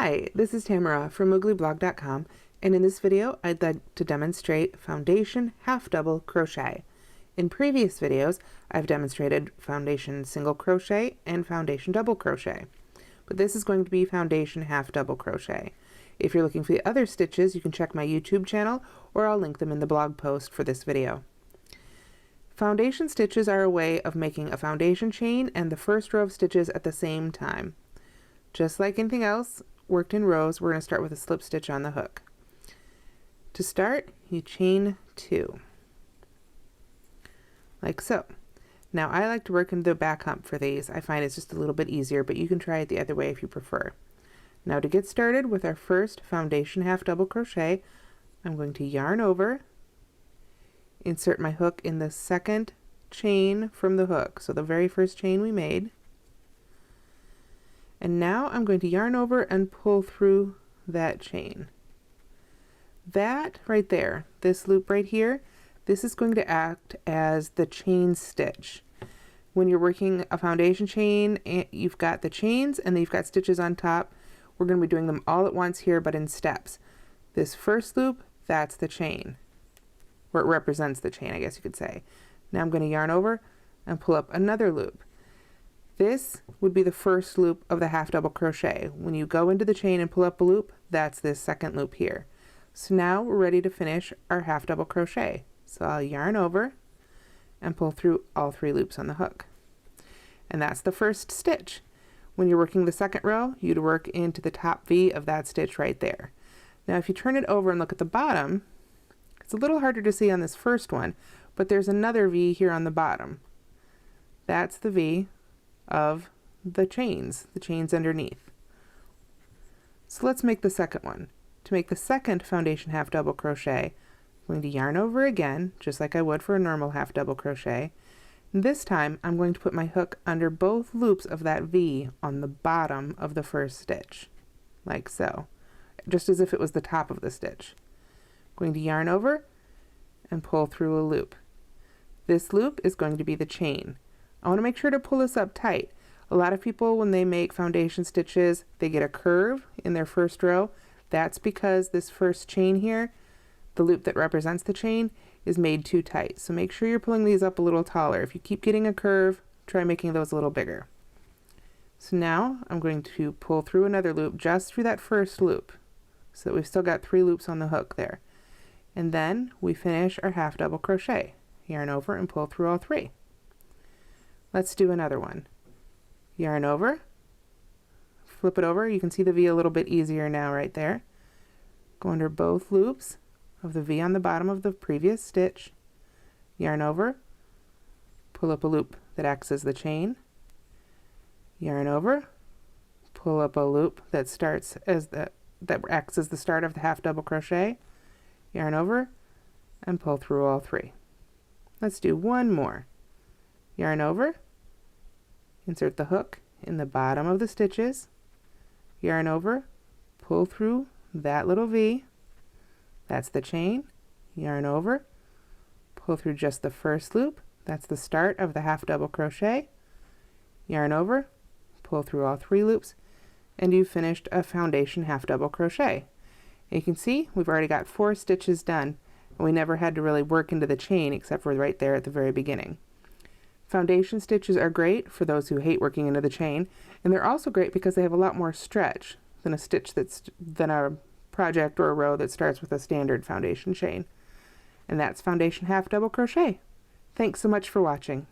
Hi, this is Tamara from mooglyblog.com, and in this video I'd like to demonstrate Foundation Half Double Crochet. In previous videos I've demonstrated Foundation Single Crochet and Foundation Double Crochet, but this is going to be Foundation Half Double Crochet. If you're looking for the other stitches, you can check my YouTube channel, or I'll link them in the blog post for this video. Foundation stitches are a way of making a foundation chain and the first row of stitches at the same time. Just like anything else worked in rows, we're going to start with a slip stitch on the hook. To start, you chain 2, like so. Now I like to work into the back hump for these. I find it's just a little bit easier, but you can try it the other way if you prefer. Now to get started with our first Foundation Half Double Crochet, I'm going to yarn over, insert my hook in the second chain from the hook, so the very first chain we made. And now I'm going to yarn over and pull through that chain. That right there, this loop right here, this is going to act as the chain stitch. When you're working a foundation chain, you've got the chains and then you've got stitches on top. We're going to be doing them all at once here, but in steps. This first loop, that's the chain, or it represents the chain, I guess you could say. Now I'm going to yarn over and pull up another loop. This would be the first loop of the half double crochet. When you go into the chain and pull up a loop, that's this second loop here. So now we're ready to finish our half double crochet. So I'll yarn over and pull through all 3 loops on the hook. And that's the first stitch. When you're working the second row, you'd work into the top V of that stitch right there. Now if you turn it over and look at the bottom, it's a little harder to see on this first one, but there's another V here on the bottom. That's the V of the chains underneath. So let's make the second one. To make the second foundation half double crochet, I'm going to yarn over again, just like I would for a normal half double crochet. And this time I'm going to put my hook under both loops of that V on the bottom of the first stitch, like so, just as if it was the top of the stitch. I'm going to yarn over and pull through a loop. This loop is going to be the chain. I want to make sure to pull this up tight. A lot of people, when they make foundation stitches, they get a curve in their first row. That's because this first chain here, the loop that represents the chain, is made too tight. So make sure you're pulling these up a little taller. If you keep getting a curve, try making those a little bigger. So now I'm going to pull through another loop just through that first loop, so that we've still got 3 loops on the hook there. And then we finish our half double crochet. Yarn over and pull through all 3. Let's do another one. Yarn over, flip it over. You can see the V a little bit easier now right there. Go under both loops of the V on the bottom of the previous stitch. Yarn over, pull up a loop that acts as the chain. Yarn over, pull up a loop that starts as that acts as the start of the half double crochet. Yarn over and pull through all 3. Let's do one more. Yarn over, insert the hook in the bottom of the stitches, yarn over, pull through that little V, that's the chain, yarn over, pull through just the first loop, that's the start of the half double crochet, yarn over, pull through all 3 loops, and you've finished a foundation half double crochet. And you can see we've already got 4 stitches done, and we never had to really work into the chain except for right there at the very beginning. Foundation stitches are great for those who hate working into the chain, and they're also great because they have a lot more stretch than a project or a row that starts with a standard foundation chain. And that's Foundation Half Double Crochet. Thanks so much for watching.